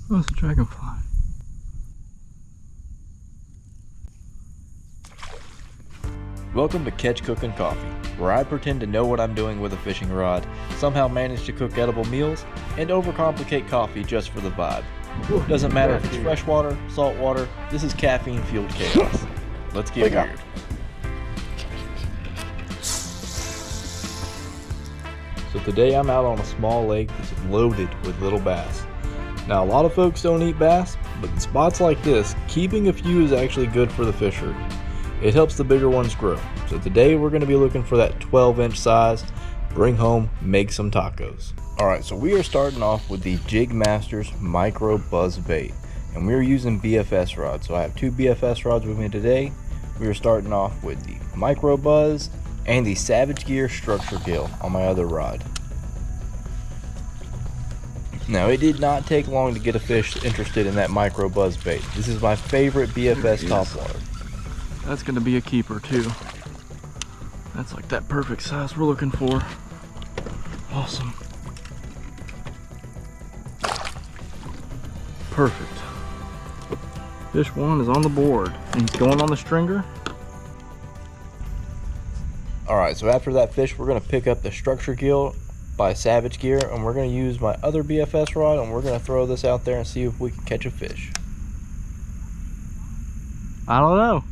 What's a dragonfly? Welcome to Catch, Cook, and Coffee, where I pretend to know what I'm doing with a fishing rod, somehow manage to cook edible meals, and overcomplicate coffee just for the vibe. Doesn't matter if it's freshwater, saltwater, this is caffeine-fueled chaos. Let's get weird. So today I'm out on a small lake that's loaded with little bass. Now a lot of folks don't eat bass, but in spots like this, keeping a few is actually good for the fishery. It helps the bigger ones grow. So today we're going to be looking for that 12-inch size, bring home, make some tacos. Alright, so we are starting off with the Jig Masters Micro Buzz Bait, and we're using BFS rods. So I have two BFS rods with me today. We are starting off with the Micro Buzz and the Savage Gear Structure Gill on my other rod. Now it did not take long to get a fish interested in that Micro Buzz Bait. This is my favorite BFS topwater. That's gonna be a keeper too. That's like that perfect size we're looking for. Awesome. Perfect. Fish one is on the board and he's going on the stringer. Alright, so after that fish we're gonna pick up the Structure Gill by Savage Gear, and we're gonna use my other BFS rod and we're gonna throw this out there and see if we can catch a fish. I don't know.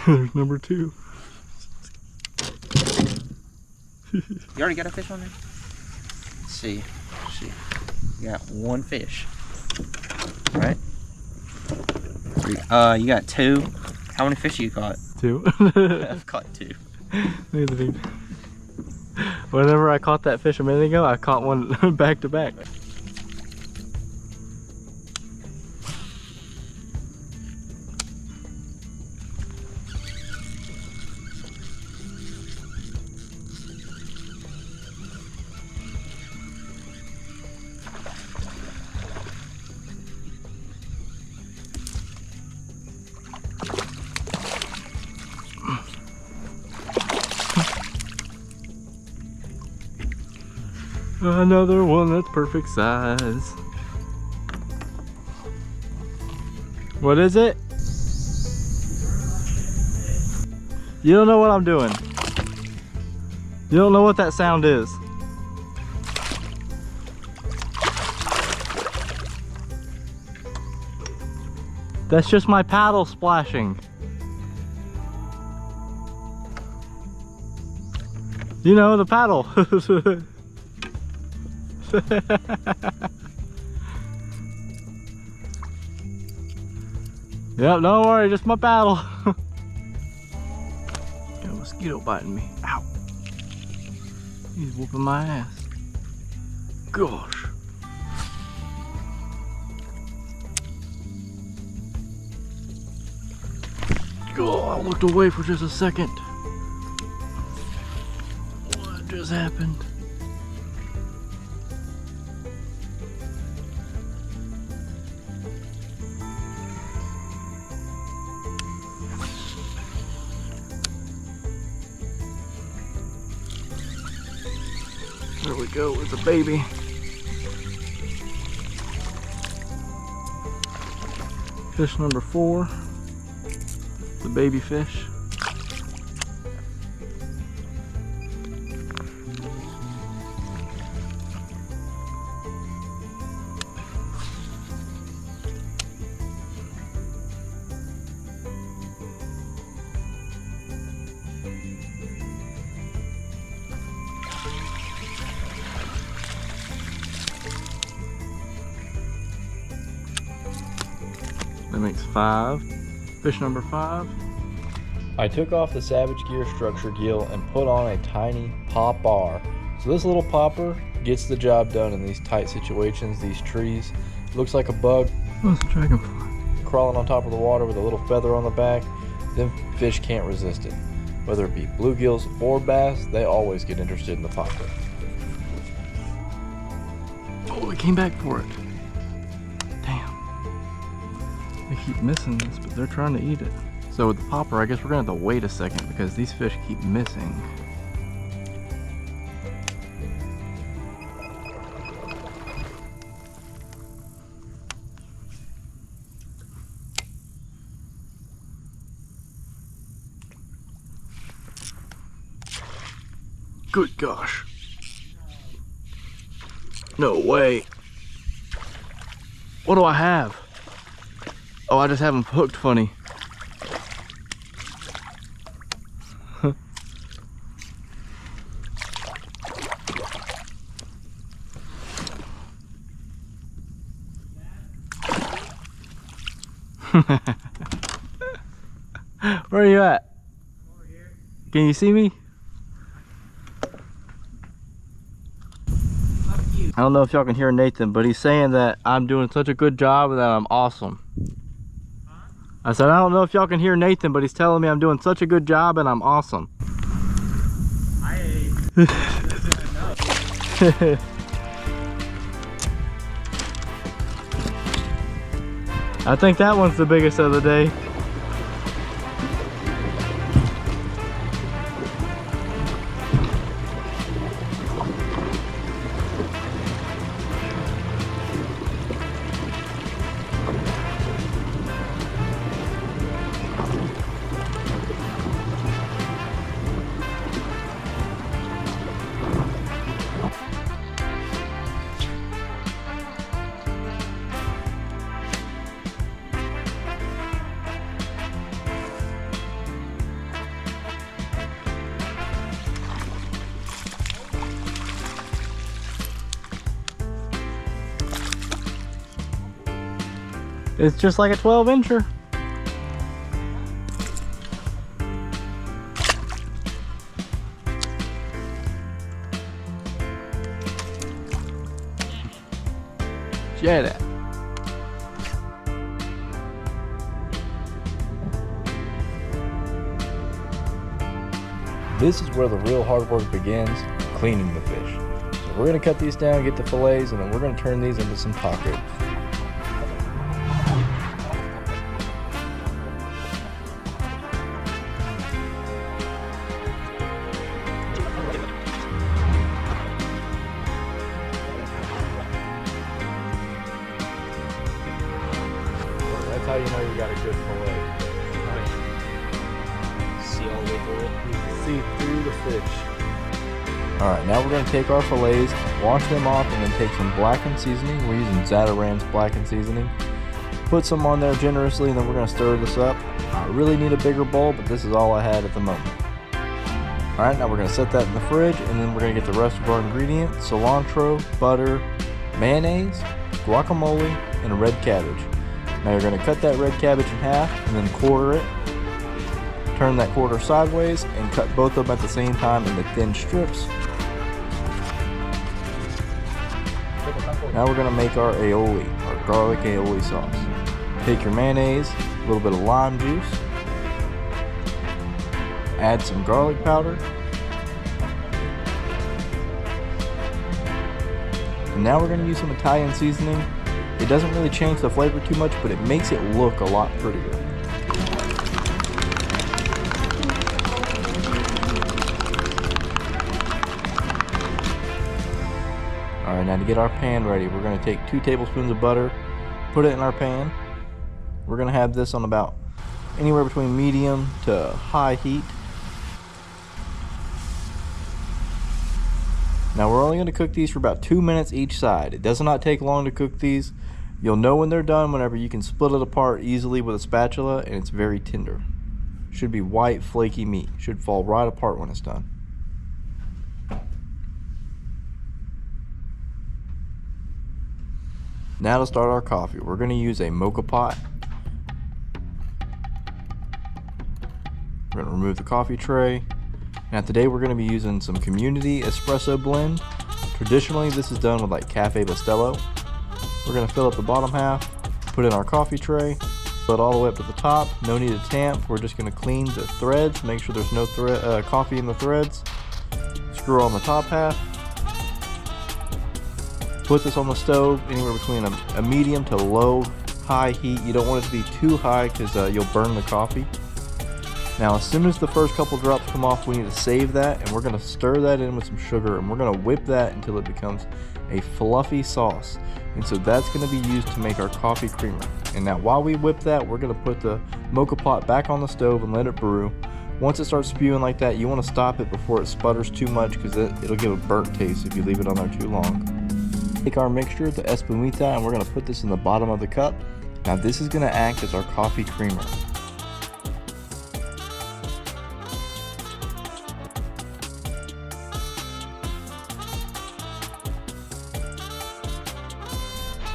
There's number two. You already got a fish on there? Let's see. You got one fish. Right? You got two. How many fish you caught? Two. I've caught two. Whenever I caught that fish a minute ago, I caught one back to back. Another one that's perfect size. What is it? You don't know what I'm doing. You don't know what that sound is. That's just my paddle splashing. You know, the paddle. Yep, don't worry, just my paddle. Got a mosquito biting me. Ow. He's whooping my ass. Gosh. Oh, I looked away for just a second. What just happened? There we go, it's a baby. Fish number 4, the baby fish. That makes 5. Fish number 5. I took off the Savage Gear Structure Gill and put on a tiny popper. So this little popper gets the job done in these tight situations, these trees. Looks like a bug. What's a dragonfly? Crawling on top of the water with a little feather on the back. Then fish can't resist it. Whether it be bluegills or bass, they always get interested in the popper. Oh, it came back for it. Damn. They keep missing this, but they're trying to eat it. So with the popper, I guess we're gonna have to wait a second because these fish keep missing. Good gosh. No way. What do I have? Oh, I just have them hooked funny. Where are you at? Over here. Can you see me? I don't know if y'all can hear Nathan, but he's saying that I'm doing such a good job and that I'm awesome. Huh? I said, I don't know if y'all can hear Nathan, but he's telling me I'm doing such a good job and I'm awesome. I think that one's the biggest of the day. It's just like a 12-incher. Yeah, that. This is where the real hard work begins, cleaning the fish. So we're gonna cut these down, get the fillets, and then we're gonna turn these into some tacos. That's how you know you got a good fillet. See all the way through it. You can see through the fish. Alright, now we're going to take our fillets, wash them off, and then take some blackened seasoning. We're using Zataram's blackened seasoning. Put some on there generously, and then we're going to stir this up. I really need a bigger bowl, but this is all I had at the moment. Alright, now we're going to set that in the fridge, and then we're going to get the rest of our ingredients: cilantro, butter, mayonnaise, guacamole, and a red cabbage. Now you're going to cut that red cabbage in half, and then quarter it. Turn that quarter sideways, and cut both of them at the same time into thin strips. Now we're going to make our aioli, our garlic aioli sauce. Take your mayonnaise, a little bit of lime juice, add some garlic powder, and now we're going to use some Italian seasoning. It doesn't really change the flavor too much, but it makes it look a lot prettier. Alright, now to get our pan ready, we're going to take 2 tablespoons of butter, put it in our pan. We're going to have this on about anywhere between medium to high heat. Now we're only going to cook these for about 2 minutes each side. It does not take long to cook these. You'll know when they're done whenever you can split it apart easily with a spatula, and it's very tender. Should be white, flaky meat. Should fall right apart when it's done. Now to start our coffee, we're going to use a moka pot. We're going to remove the coffee tray. Now today we're going to be using some Community Espresso Blend. Traditionally this is done with like Cafe Bustelo. We're going to fill up the bottom half, put in our coffee tray, fill it all the way up to the top. No need to tamp. We're just going to clean the threads, make sure there's no coffee in the threads. Screw on the top half. Put this on the stove anywhere between a medium to low high heat. You don't want it to be too high because you'll burn the coffee. Now as soon as the first couple drops come off, we need to save that, and we're going to stir that in with some sugar, and we're going to whip that until it becomes a fluffy sauce. And so that's going to be used to make our coffee creamer. And now while we whip that, we're going to put the mocha pot back on the stove and let it brew. Once it starts spewing like that, you want to stop it before it sputters too much because it'll give a burnt taste if you leave it on there too long. Take our mixture, the Espumita, and we're going to put this in the bottom of the cup. Now this is going to act as our coffee creamer.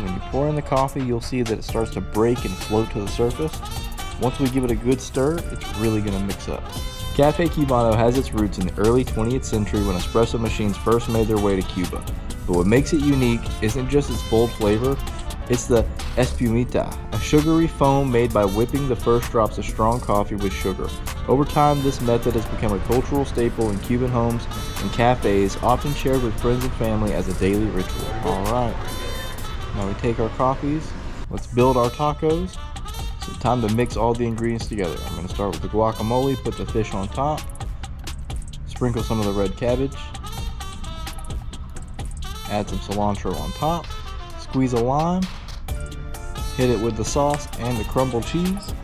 When you pour in the coffee, you'll see that it starts to break and float to the surface. Once we give it a good stir, it's really going to mix up. Cafe Cubano has its roots in the early 20th century when espresso machines first made their way to Cuba. But what makes it unique isn't just its bold flavor, it's the Espumita, a sugary foam made by whipping the first drops of strong coffee with sugar. Over time, this method has become a cultural staple in Cuban homes and cafes, often shared with friends and family as a daily ritual. Alright, now we take our coffees, let's build our tacos. So time to mix all the ingredients together. I'm going to start with the guacamole, put the fish on top, sprinkle some of the red cabbage, add some cilantro on top, squeeze a lime, hit it with the sauce and the crumbled cheese.